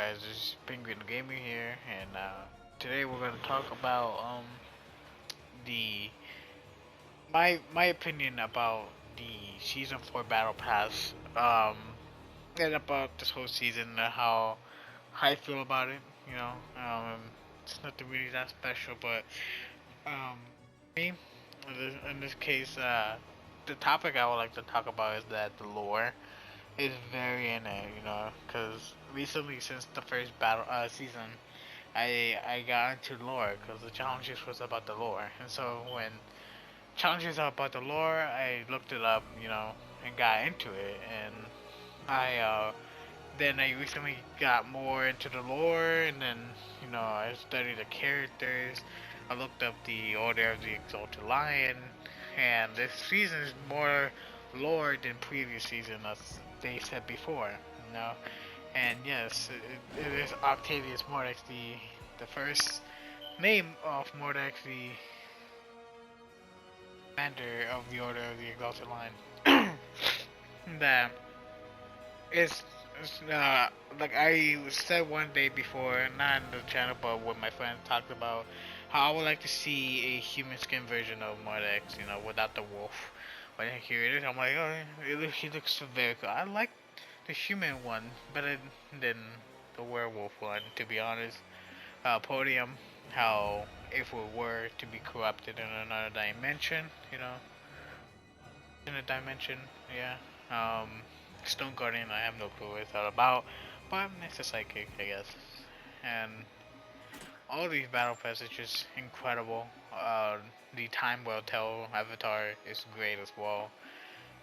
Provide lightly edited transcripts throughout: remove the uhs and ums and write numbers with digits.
guys? This is Penguin Gaming here, and today we're gonna talk about the my opinion about the season 4 battle pass, and about this whole season, how I feel about it. You know, it's nothing really that special, but um, me in this case, the topic I would like to talk about is that the lore is very in it, because recently since the first battle season, I got into lore because the challenges was about the lore, and so when challenges are about the lore, I looked it up, and got into it, and I then I recently got more into the lore, and then I studied the characters. I looked up the Order of the Exalted Lion, and this season is more lore than previous season, as they said before. You know, and yes, it is Octavius Mordex, the first name of Mordex, the commander of the Order of the Exalted Lion. that is like I said one day before, not in the channel, but when my friend talked about how I would like to see a human skin version of Mordex, without the wolf. When I hear it, I'm like, oh, he looks very cool. I like the human one better than the werewolf one, to be honest. Podium, how if we were to be corrupted in another dimension, in a dimension, yeah. Stone Guardian, I have no clue what it's all about, but it's a psychic, I guess. And all these battle passes are just incredible. The Time Will Tell avatar is great as well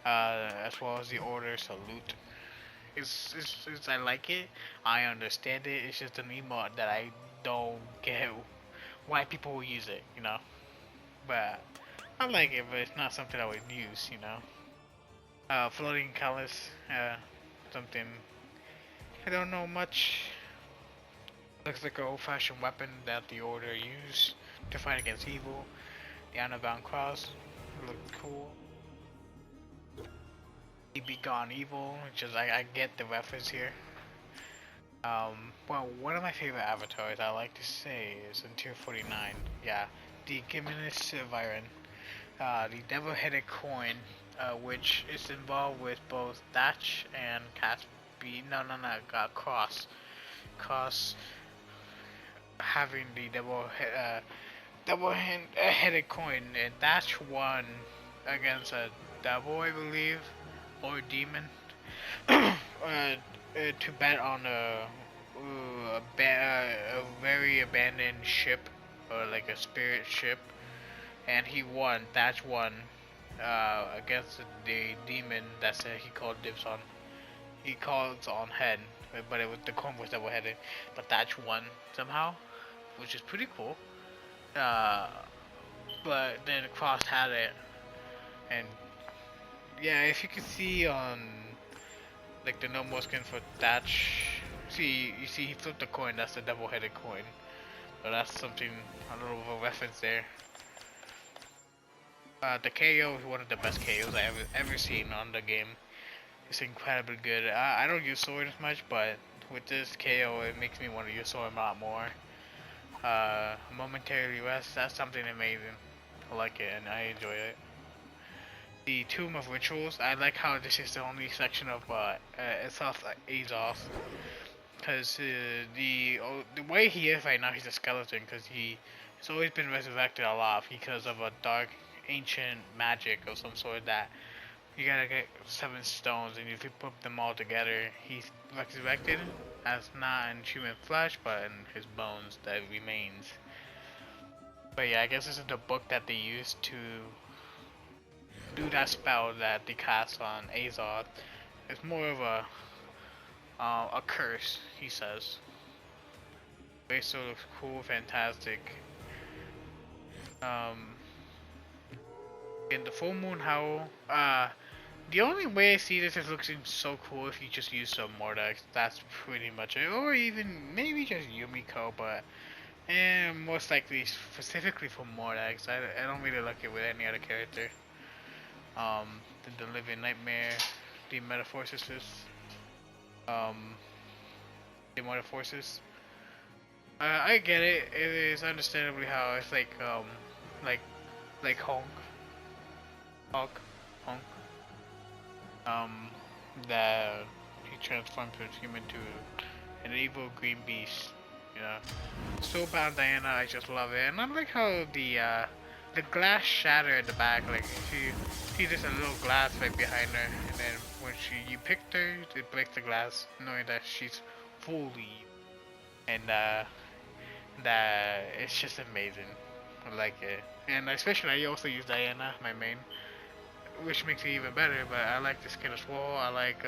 as the Order Salute. I like it. I understand it. It's just an emote that I don't get why people will use it. But I like it, but it's not something I would use. Floating callus, something I don't know much. Looks like an old-fashioned weapon that the Order used to fight against evil. The Underbound Cross looked cool. Be Gone Evil, which is I get the reference here. Well, one of my favorite avatars I like to say is in tier 49. Yeah, the Gimminus Viren, the Devil-Headed Coin, which is involved with both Thatch and Caspi. No, Cross. Cross having the double-headed coin, and Thatch won against a devil, I believe, or demon, to bet on a very abandoned ship, or like a spirit ship, and he won. Thatch won against the demon that said he called dibs on. He calls on head, but it was the coin was double-headed. But Thatch won somehow, which is pretty cool. But then Cross had it, and yeah, if you can see on like the normal skin for Thatch, you see he flipped the coin. That's the double-headed coin. So that's something, a little of a reference there. The KO is one of the best KOs I ever seen on the game. It's incredibly good. I don't use sword as much, but with this KO, it makes me want to use sword a lot more. Momentary rest, that's something amazing. I like it and I enjoy it. The Tomb of Rituals, I like how this is the only section of Azoth, because the way he is right now, he's a skeleton, because he's always been resurrected a lot because of a dark ancient magic of some sort that you gotta get 7 stones, and if you put them all together, he's resurrected as not in human flesh, but in his bones that remains. But yeah, I guess this is the book that they used to do that spell that they cast on Azoth. It's more of a curse, he says. Bracelet looks cool, fantastic. In the Full Moon Howl, the only way I see this is looking so cool if you just use some Mordex. That's pretty much it. Or even maybe just Yumiko, but most likely specifically for Mordex. I don't really like it with any other character. The The, Living, Nightmare, the Living Nightmare, the Metamorphosis, demonic forces. I get it. It is understandably how it's like like Hulk, Hulk, um, that he transforms his human to an evil green beast. You know, so bad Diana, I just love it, and I like how the glass shatter at the back, like she just a little glass right behind her, and then when you picked her, it breaks the glass, knowing that she's fully, and that it's just amazing. I like it, and especially I also use Diana, my main, which makes it even better. But I like the skin as well. I like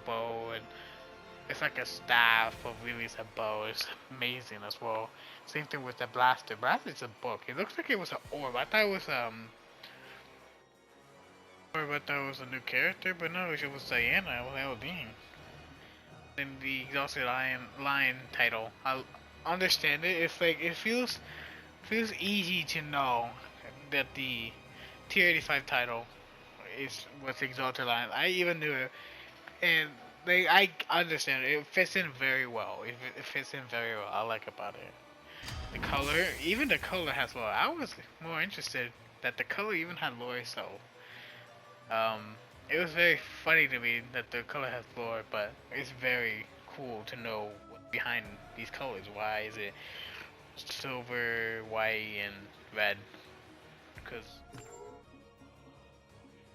bow, and it's like a staff, but really it's a bow. It's amazing as well. Same thing with the blaster. Blaster's a book. It looks like it was an orb. I thought it was orb. I thought it was a new character, but no, it was Diana. What the hell being? In the Exhausted Lion title, I understand it. It's like it feels easy to know that the Tier 85 title is what's Exalted Lion. I even knew it, and like I understand it. It fits in very well. It fits in very well. I like about it. The color, even the color has lore. I was more interested that the color even had lore. So, it was very funny to me that the color has lore, but it's very cool to know what's behind these colors. Why is it silver, white, and red? Because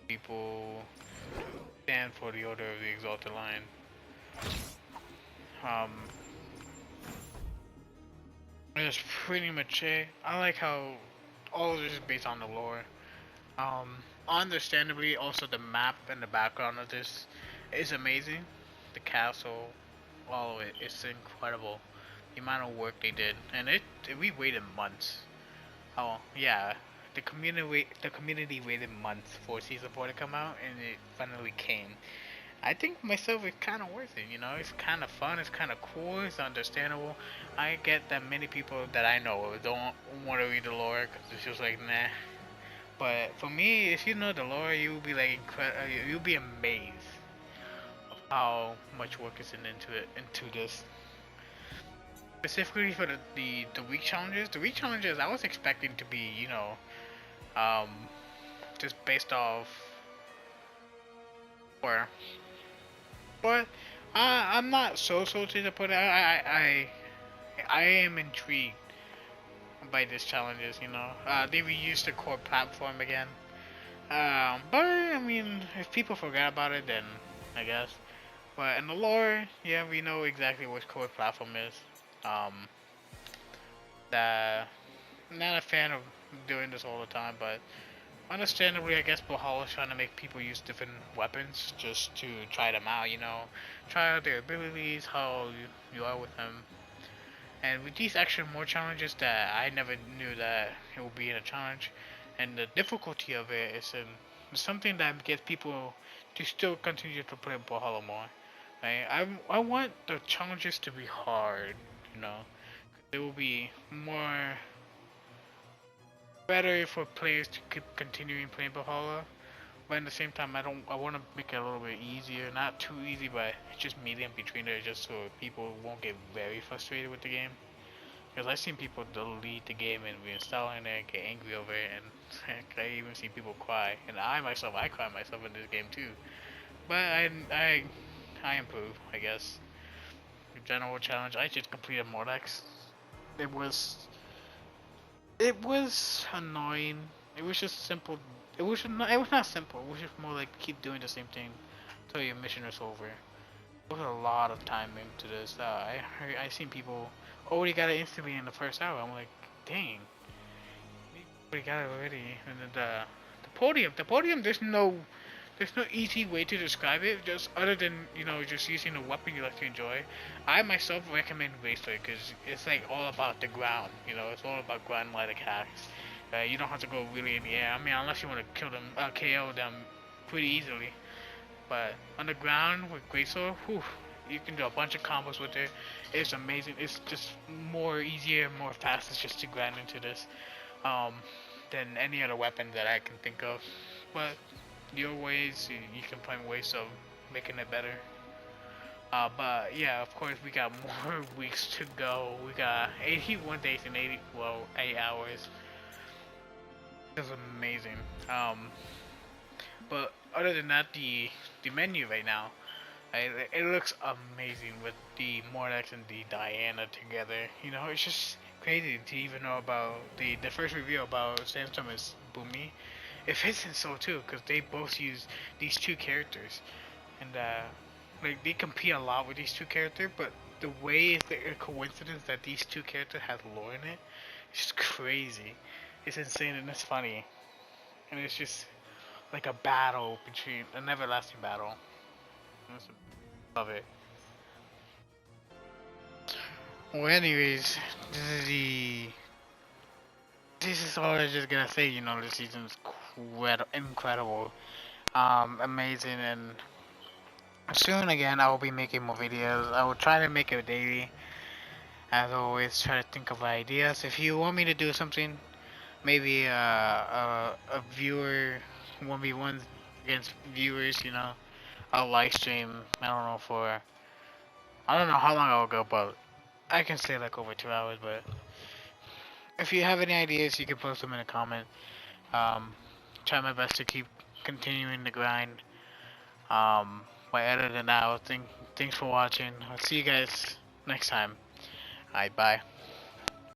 people stand for the Order of the Exalted Lion. Um, that's pretty much it. I like how all of this is based on the lore. Understandably, also the map and the background of this is amazing. The castle, all of it, it's incredible. The amount of work they did, and we waited months. Oh yeah, the community waited months for season 4 to come out, and it finally came. I think myself it's kind of worth it. You know, it's kind of fun, it's kind of cool, it's understandable. I get that many people that I know don't want to read the lore because it's just like nah. But for me, if you know the lore, you'll be like you'll be amazed of how much work is into this. Specifically for the week challenges. The week challenges I was expecting to be, um, just based off or, but I'm not so salty to put it. I am intrigued by these challenges. They reused the core platform again. But I mean, if people forgot about it, then I guess. But in the lore, yeah, we know exactly what core platform is. Um, that not a fan of doing this all the time, but understandably, I guess Brawlhalla's trying to make people use different weapons just to try them out. Try out their abilities, how you are with them. And with these extra more challenges that I never knew that it would be in a challenge, and the difficulty of it is something that gets people to still continue to play Brawlhalla more. Right? I want the challenges to be hard, you know. It will be more better for players to keep continuing playing Brawlhalla, but at the same time, I want to make it a little bit easier, not too easy, but just medium between there, just so people won't get very frustrated with the game. Because I've seen people delete the game and reinstalling it, get angry over it, and I even see people cry. And I cry myself in this game too. But I improve, I guess. The general challenge, I just completed Mordex. It was annoying. It was just simple. It was not simple. It was just more like keep doing the same thing until your mission is over. There was a lot of time into this. I seen people already got it instantly in the first hour. I'm like, dang, we got it already. And then the podium. There's no easy way to describe it. Just other than just using a weapon you like to enjoy. I myself recommend Wasteland because it's like all about the ground. It's all about ground light attacks. You don't have to go really in the air. I mean, unless you want to kill them, KO them pretty easily. But on the ground with Greatsword, whew, you can do a bunch of combos with it. It's amazing. It's just more easier, more fast. It's just to grind into this than any other weapon that I can think of. But your ways, you can find ways of making it better. But yeah, of course, we got more weeks to go. We got 81 days and 8 hours. That's amazing. But other than that, the menu right now, it looks amazing with the Mordex and the Diana together. You know, it's just crazy to even know about the first review about Sandstorm is Boomy. It fits in so too, because they both use these two characters, and like they compete a lot with these two characters. But the way it's a coincidence that these two characters have lore in it, it's just crazy. It's insane and it's funny, and it's just like a battle between an everlasting battle. Love it. Well, anyways, this is the. This is all I'm just gonna say. You know, this season's incredible, amazing, and soon again I will be making more videos. I will try to make it daily. As always, try to think of ideas. If you want me to do something, maybe a viewer 1v1 against viewers, you know, I'll live stream. I don't know for. I don't know how long I'll go, but I can say like over 2 hours. But if you have any ideas, you can post them in a comment. Um, try my best to keep continuing the grind. But other than that, thanks for watching. I'll see you guys next time. Alright, bye.